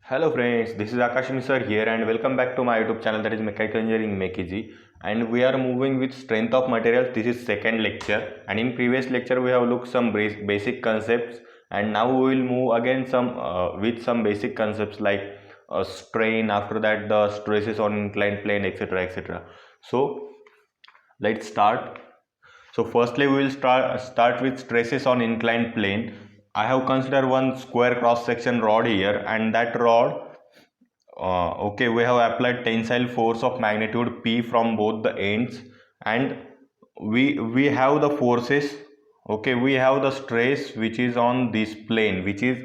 Hello friends, this is Akash Misar here and welcome back to my YouTube channel, that is Mechanical Engineering Make Easy, and we are moving with strength of materials. This is second lecture, and in previous lecture we have looked some basic concepts, and now we will move again with some basic concepts like strain, after that the stresses on inclined plane, etc, etc. So let's start. So firstly we will start with stresses on inclined plane. I have considered one square cross section rod here, and that rod, okay, we have applied tensile force of magnitude P from both the ends, and we have the forces. Okay, we have the stress which is on this plane, which is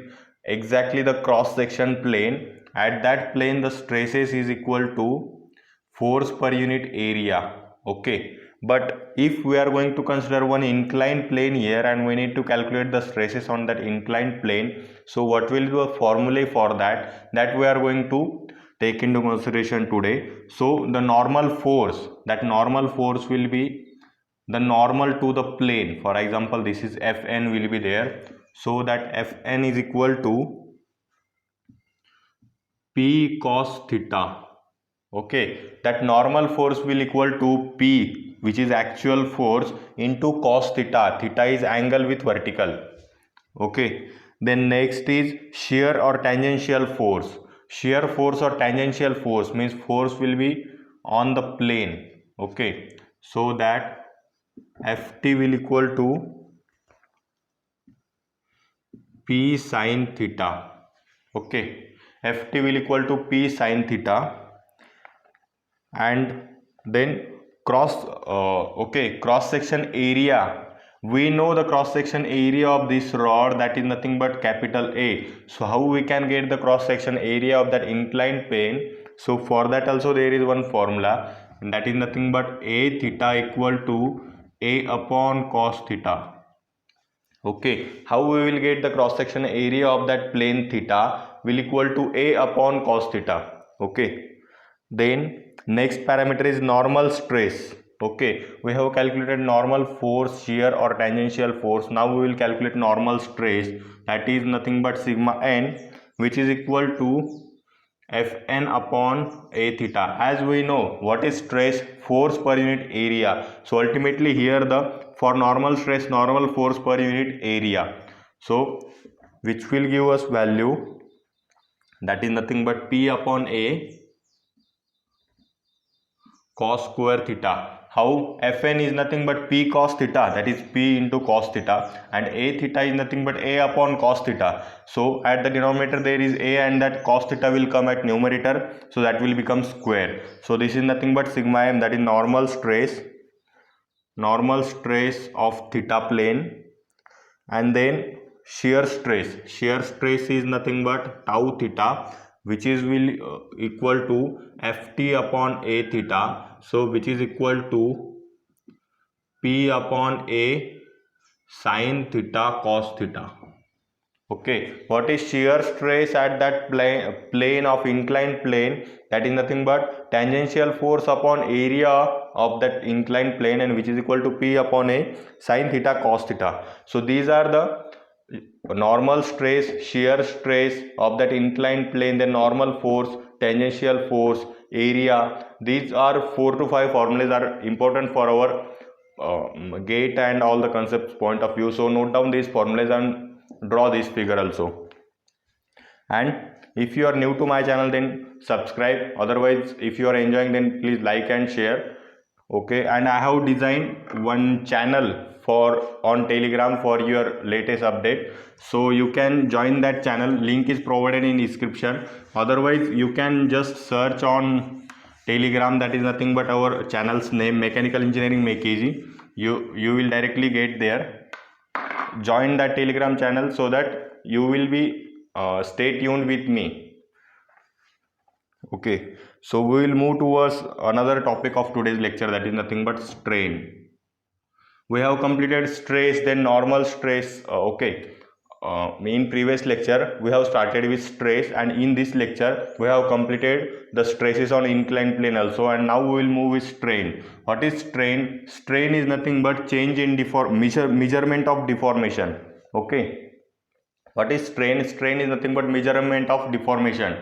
exactly the cross section plane. At that plane the stresses is equal to force per unit area. Okay, but if we are going to consider one inclined plane here and we need to calculate the stresses on that inclined plane, so what will be the formula for that we are going to take into consideration today. So the normal force, that normal force will be the normal to the plane. For example, this is Fn will be there, so that Fn is equal to P cos theta. Okay, that normal force will equal to P, which is actual force, into cos theta. Theta is angle with vertical. Okay, then next is shear or tangential force. Shear force or tangential force means force will be on the plane. Okay, so that Ft will equal to P sin theta. Okay, Ft will equal to P sin theta. And then cross section area, we know the cross section area of this rod, that is nothing but capital A. So how we can get the cross section area of that inclined plane? So for that also there is one formula, and that is nothing but A theta equal to A upon cos theta. Okay, how we will get the cross section area of that plane theta will equal to A upon cos theta. Okay, then next parameter is normal stress. Okay, we have calculated normal force, shear or tangential force. Now we will calculate normal stress, that is nothing but sigma n, which is equal to Fn upon A theta. As we know, what is stress? Force per unit area. So ultimately here the, for normal stress, normal force per unit area, so which will give us value, that is nothing but P upon A cos square theta. How? Fn is nothing but P cos theta, that is P into cos theta, and A theta is nothing but A upon cos theta. So at the denominator there is A, and that cos theta will come at numerator, so that will become square. So this is nothing but sigma m, that is normal stress of theta plane. And then shear stress is nothing but tau theta, which is will equal to Ft upon A theta, so which is equal to P upon A sin theta cos theta. Okay, what is shear stress at that plane of inclined plane? That is nothing but tangential force upon area of that inclined plane, and which is equal to P upon A sin theta cos theta. So these are the normal stress, shear stress of that inclined plane, then normal force, tangential force, area. These are 4 to 5 formulas are important for our gate and all the concepts point of view. So note down these formulas and draw this figure also. And if you are new to my channel, then subscribe. Otherwise, if you are enjoying, then please like and share. Okay, and I have designed one channel for on Telegram for your latest update, so you can join that channel. Link is provided in description. Otherwise, you can just search on Telegram, that is nothing but our channel's name, Mechanical Engineering Make Easy. You will directly get there. Join that Telegram channel so that you will be stay tuned with me. Okay, so we will move towards another topic of today's lecture, that is nothing but strain. We have completed stress, then normal stress. Okay, in previous lecture we have started with stress, and in this lecture we have completed the stresses on inclined plane also, and now we will move with strain. What is strain? Strain is nothing but change in measurement of deformation. Okay, What is strain? Strain is nothing but measurement of deformation.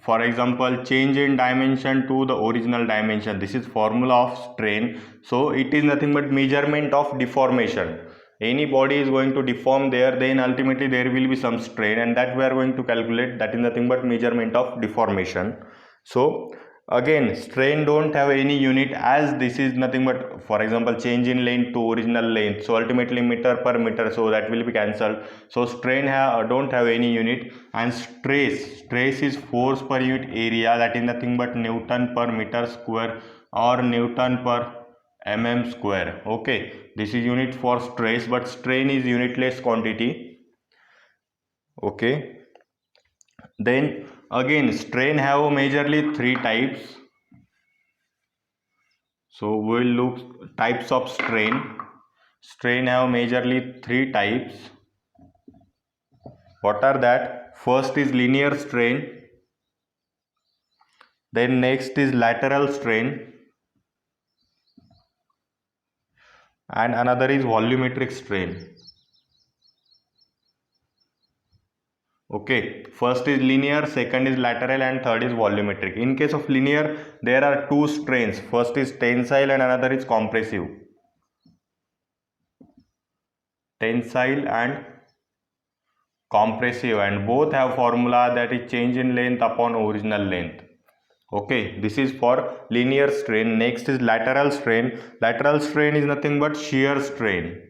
For example, change in dimension to the original dimension. This is formula of strain. So it is nothing but measurement of deformation. Any body is going to deform there, then ultimately there will be some strain, and that we are going to calculate. That is nothing but measurement of deformation. So again, strain don't have any unit, as this is nothing but, for example, change in length to original length, so ultimately meter per meter, so that will be cancelled. So strain don't have any unit. And stress is force per unit area, that is nothing but Newton per meter square or Newton per mm square. Okay, this is unit for stress, but strain is unitless quantity. Okay, then again, strain have majorly three types. So we will look types of strain. Strain have majorly three types. What are that? First is linear strain. Then next is lateral strain. And another is volumetric strain. Okay, first is linear, second is lateral, and third is volumetric. In case of linear, there are two strains. First is tensile and another is compressive. Tensile and compressive, and both have formula, that is change in length upon original length. Okay, this is for linear strain. Next is lateral strain. Lateral strain is nothing but shear strain.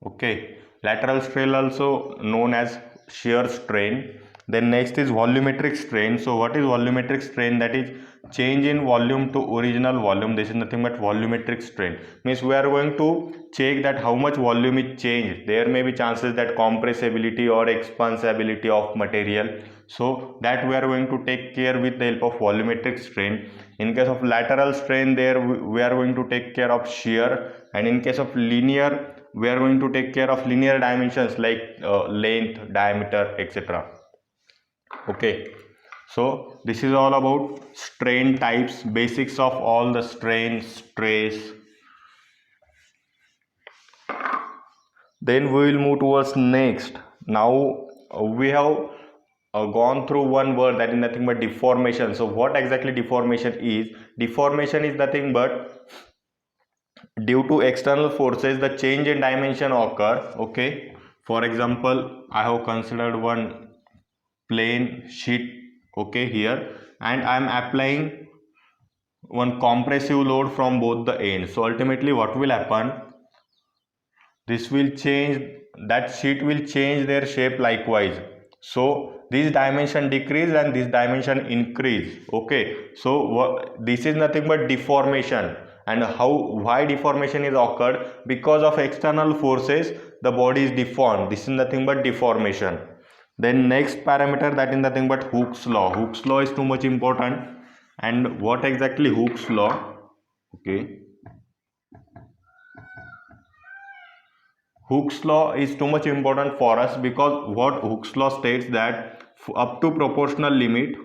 Okay, lateral strain also known as shear strain. Then next is volumetric strain. So what is volumetric strain? That is change in volume to original volume. This is nothing but volumetric strain. Means we are going to check that how much volume is changed. There may be chances that compressibility or expansibility of material. So that we are going to take care with the help of volumetric strain. In case of lateral strain, there we are going to take care of shear, and in case of linear, we are going to take care of linear dimensions like length, diameter, etc. Okay, so this is all about strain types, basics of all the strain, stress. Then we will move towards next. Now we have gone through one word, that is nothing but deformation. So what exactly deformation is? Deformation is nothing but due to external forces the change in dimension occur. Okay, for example, I have considered one plane sheet, okay, here, and I am applying one compressive load from both the ends. So ultimately what will happen, this will change, that sheet will change their shape likewise. So this dimension decrease and this dimension increase. Okay, so this is nothing but deformation. And why deformation is occurred? Because of external forces the body is deformed. This is nothing but deformation. Then next parameter, that is nothing but Hooke's law. Hooke's law is too much important. And what exactly Hooke's law? Okay, Hooke's law is too much important for us, because what Hooke's law states that up to proportional limit,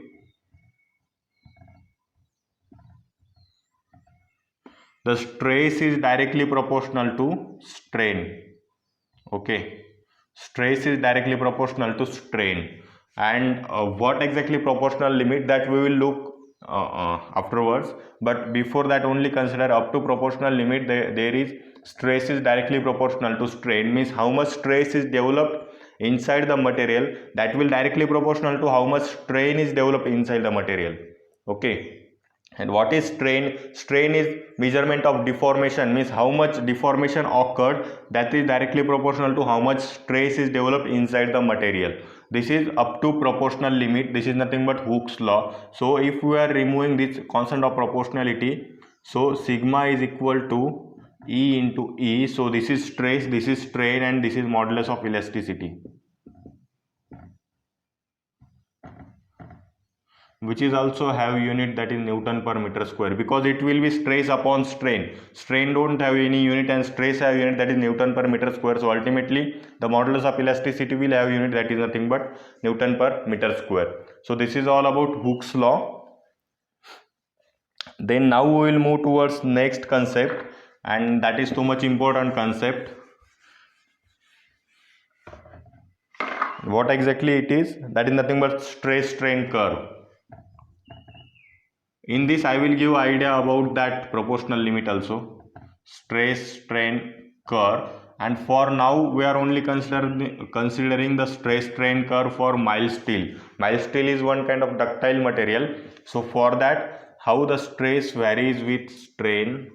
the stress is directly proportional to strain. Okay, stress is directly proportional to strain. And what exactly proportional limit, that we will look afterwards. But before that, only consider up to proportional limit, there is stress is directly proportional to strain, means how much stress is developed inside the material, that will directly proportional to how much strain is developed inside the material. Okay, and what is strain? Strain is measurement of deformation, means how much deformation occurred, that is directly proportional to how much stress is developed inside the material. This is up to proportional limit. This is nothing but Hooke's law. So if we are removing this constant of proportionality, so sigma is equal to E into E. So this is stress, this is strain, and this is modulus of elasticity, which is also have unit, that is Newton per meter square, because it will be stress upon strain. Strain don't have any unit and stress have unit, that is Newton per meter square. So ultimately the modulus of elasticity will have unit, that is nothing but Newton per meter square. So this is all about Hooke's law. Then now we will move towards next concept, and that is too much important concept. What exactly it is? That is nothing but stress strain curve. In this I will give idea about that proportional limit also, stress strain curve. And for now we are only considering the stress strain curve for mild steel. Mild steel is one kind of ductile material. So for that, how the stress varies with strain.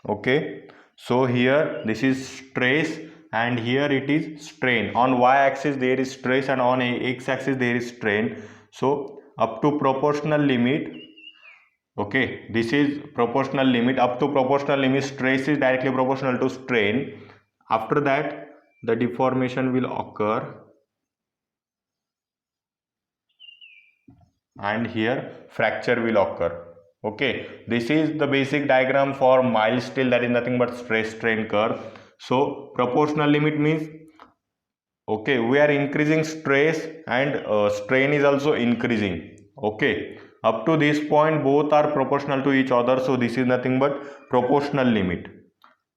Okay, so here this is stress and here it is strain. On y-axis there is stress and on x-axis there is strain. So up to proportional limit, okay, this is proportional limit. Up to proportional limit, stress is directly proportional to strain. After that the deformation will occur, and here fracture will occur. Okay, this is the basic diagram for mild steel, that is nothing but stress strain curve. So proportional limit means, okay, we are increasing stress and strain is also increasing. Okay, up to this point both are proportional to each other, so this is nothing but proportional limit.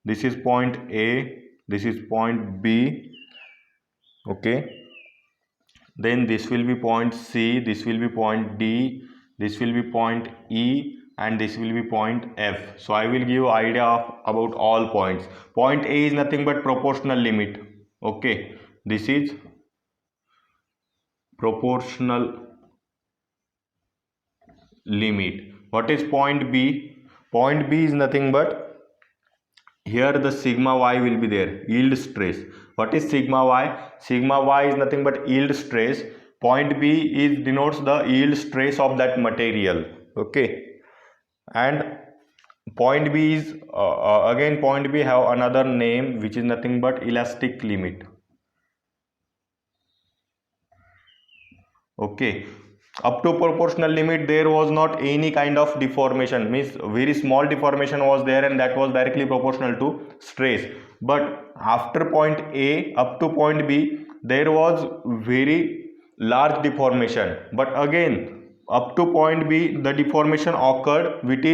This is point A, this is point B. Okay, then this will be point C, this will be point D, this will be point E, and this will be point F. So I will give idea of about all points. Point A is nothing but proportional limit. Okay, this is proportional limit. What is point B? Point B is nothing but, here the sigma y will be there, yield stress. What is sigma y? Sigma y is nothing but yield stress. Point B is denotes the yield stress of that material. Okay, and point B is again point B have another name which is nothing but elastic limit. Okay, up to proportional limit there was not any kind of deformation, means very small deformation was there, and that was directly proportional to stress. But after point A up to point B there was very large deformation. But again up to point B the deformation occurred which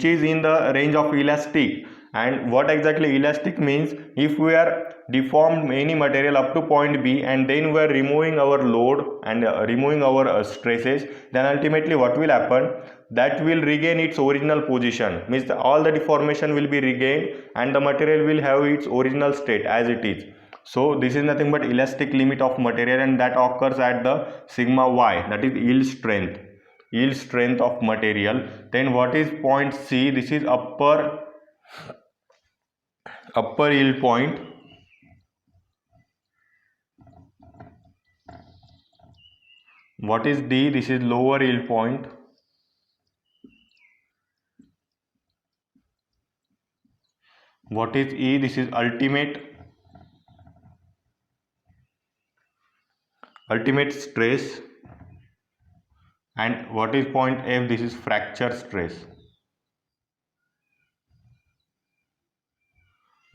is in the range of elastic. And what exactly elastic means? If we are deformed any material up to point B and then we are removing our load and removing our stresses, then ultimately what will happen? That will regain its original position, means all the deformation will be regained and the material will have its original state as it is. So this is nothing but elastic limit of material, and that occurs at the sigma y, that is yield strength of material. Then what is point C? This is upper yield point. What is D? This is lower yield point. What is E? This is ultimate stress. And what is point F? This is fracture stress.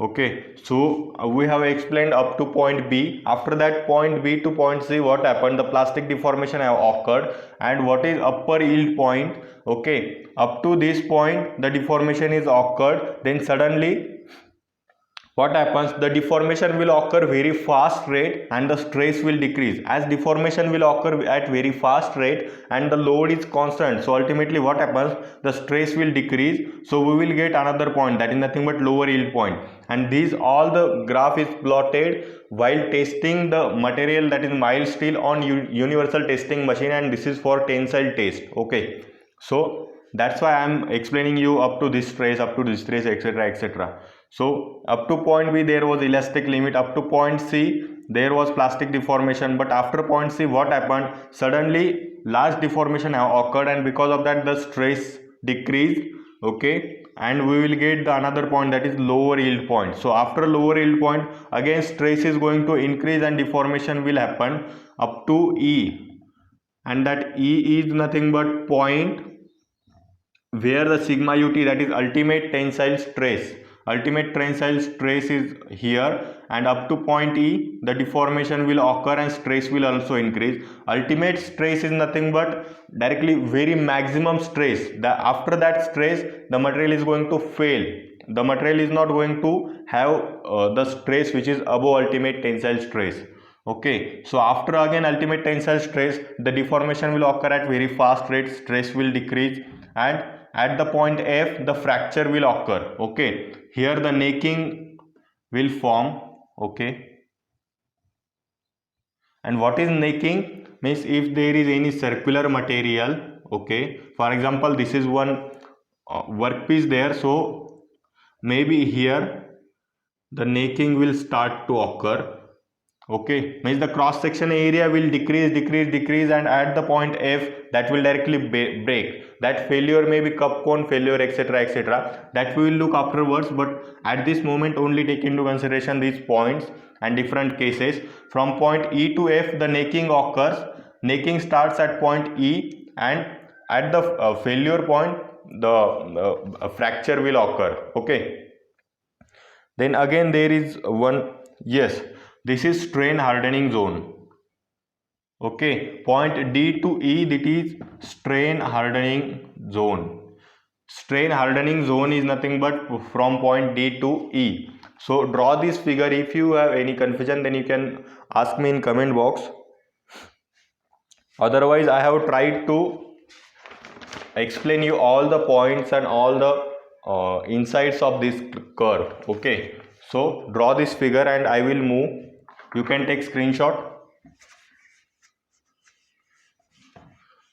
Okay, so we have explained up to point B. After that point B to point C, what happened? The plastic deformation have occurred. And what is upper yield point? Okay, up to this point the deformation is occurred. Then suddenly what happens? The deformation will occur very fast rate and the stress will decrease. As deformation will occur at very fast rate and the load is constant, so ultimately what happens? The stress will decrease, so we will get another point, that is nothing but lower yield point. And these all the graph is plotted while testing the material, that is mild steel, on universal testing machine, and this is for tensile test. Okay, so that's why I am explaining you up to this stress, etc, etc. So up to point B there was elastic limit, up to point C there was plastic deformation. But after point C what happened? Suddenly large deformation have occurred, and because of that the stress decreased. Okay, and we will get the another point, that is lower yield point. So after lower yield point again stress is going to increase and deformation will happen up to E, and that E is nothing but point where the sigma ut, that is ultimate tensile stress, ultimate tensile stress is here, and up to point E the deformation will occur and stress will also increase. Ultimate stress is nothing but directly very maximum stress. After that stress the material is going to fail. The material is not going to have the stress which is above ultimate tensile stress. Okay, so after again ultimate tensile stress, the deformation will occur at very fast rate, stress will decrease, and at the point F the fracture will occur. Okay, here the necking will form. Okay, and what is necking means if there is any circular material. Okay, for example this is one workpiece there, so maybe here the necking will start to occur. Okay, means the cross section area will decrease, and at the point F that will directly break. That failure may be cup cone failure, etc., that we will look afterwards, but at this moment only take into consideration these points and different cases. From point E to F the necking occurs. Necking starts at point E, and at the failure point the fracture will occur. Okay, then again there is one, yes, this is strain hardening zone. Okay, point D to E, that is strain hardening zone. Strain hardening zone is nothing but from point D to E. So draw this figure. If you have any confusion then you can ask me in comment box. Otherwise I have tried to explain you all the points and all the insights of this curve. Okay, so draw this figure and I will move. You can take screenshot.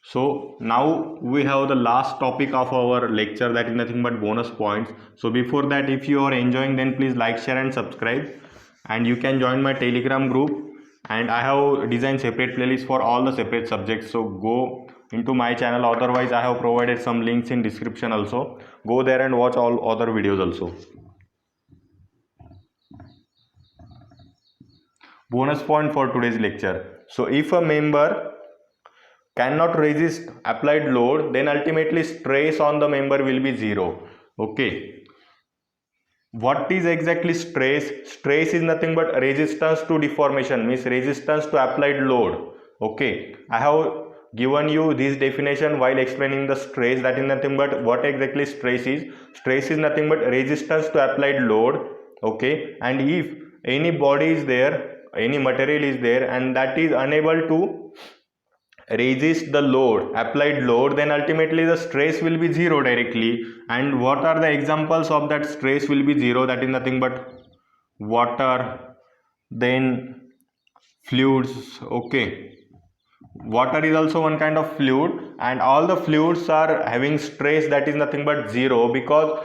So now we have the last topic of our lecture, that is nothing but bonus points. So before that, if you are enjoying then please like, share and subscribe, and you can join my Telegram group, and I have designed separate playlists for all the separate subjects. So go into my channel, otherwise I have provided some links in description also. Go there and watch all other videos also. Bonus point for today's lecture. So if a member cannot resist applied load, then ultimately stress on the member will be zero. Okay, what is exactly stress? Stress is nothing but resistance to deformation, means resistance to applied load. Okay, I have given you this definition while explaining the stress. That is nothing but what exactly stress is. Stress is nothing but resistance to applied load. Okay, and if any body is there, any material is there, and that is unable to resist the load, applied load, then ultimately the stress will be zero directly. And what are the examples of that stress will be zero? That is nothing but water, then fluids. Okay, water is also one kind of fluid, and all the fluids are having stress that is nothing but zero, because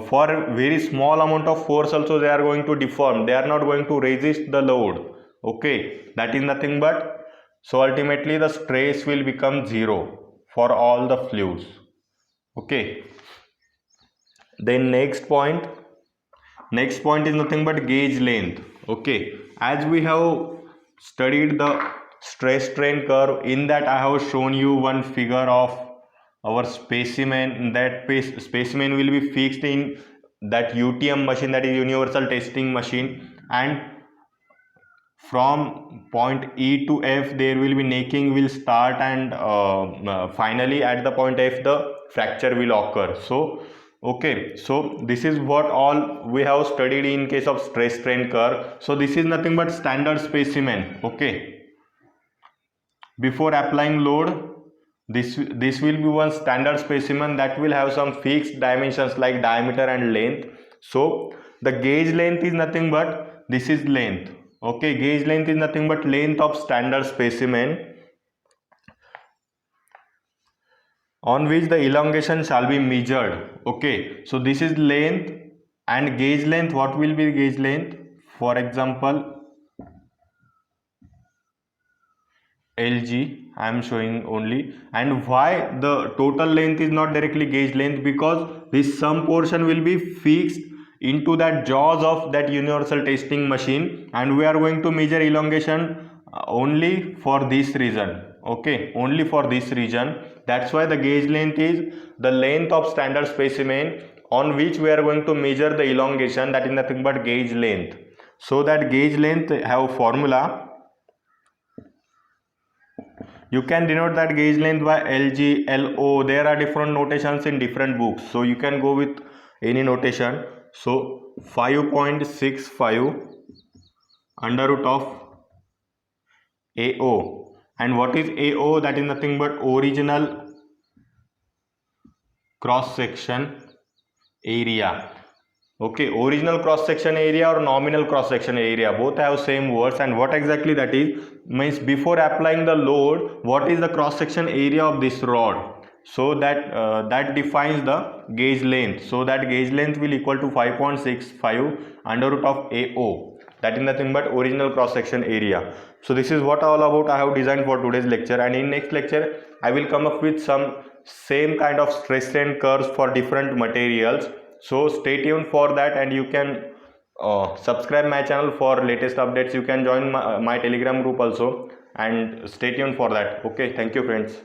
for a very small amount of force also they are going to deform, they are not going to resist the load. Okay, that is nothing but, so ultimately the stress will become zero for all the fluids. Okay, then next point is nothing but gauge length. Okay, as we have studied the stress strain curve, in that I have shown you one figure of our specimen. That specimen will be fixed in that UTM machine, that is universal testing machine, and from point E to F there will be necking will start, and finally at the point F the fracture will occur. So okay, so this is what all we have studied in case of stress strain curve. So this is nothing but standard specimen. Okay, before applying load, this will be one standard specimen that will have some fixed dimensions like diameter and length. So the gauge length is nothing but, this is length. Okay, gauge length is nothing but length of standard specimen on which the elongation shall be measured. Okay, so this is length, and gauge length, what will be gauge length? For example LG I am showing only. And why the total length is not directly gauge length? Because this some portion will be fixed into that jaws of that universal testing machine, and we are going to measure elongation only for this reason. Okay, only for this reason. That's why the gauge length is the length of standard specimen on which we are going to measure the elongation, that is nothing but gauge length. So that gauge length have formula. You can denote that gauge length by LG, LO. There are different notations in different books, so you can go with any notation. So 5.65 under root of AO. And what is AO? That is nothing but original cross section area. Okay, original cross section area or nominal cross section area, both have same words. And what exactly that is means, before applying the load, what is the cross section area of this rod? So that defines the gauge length. So that gauge length will equal to 5.65 under root of AO. That is nothing but original cross section area. So this is what all about I have designed for today's lecture, and in next lecture I will come up with some same kind of stress strain curves for different materials. So stay tuned for that, and you can subscribe my channel for latest updates. You can join my telegram group also, and stay tuned for that. Okay, thank you friends.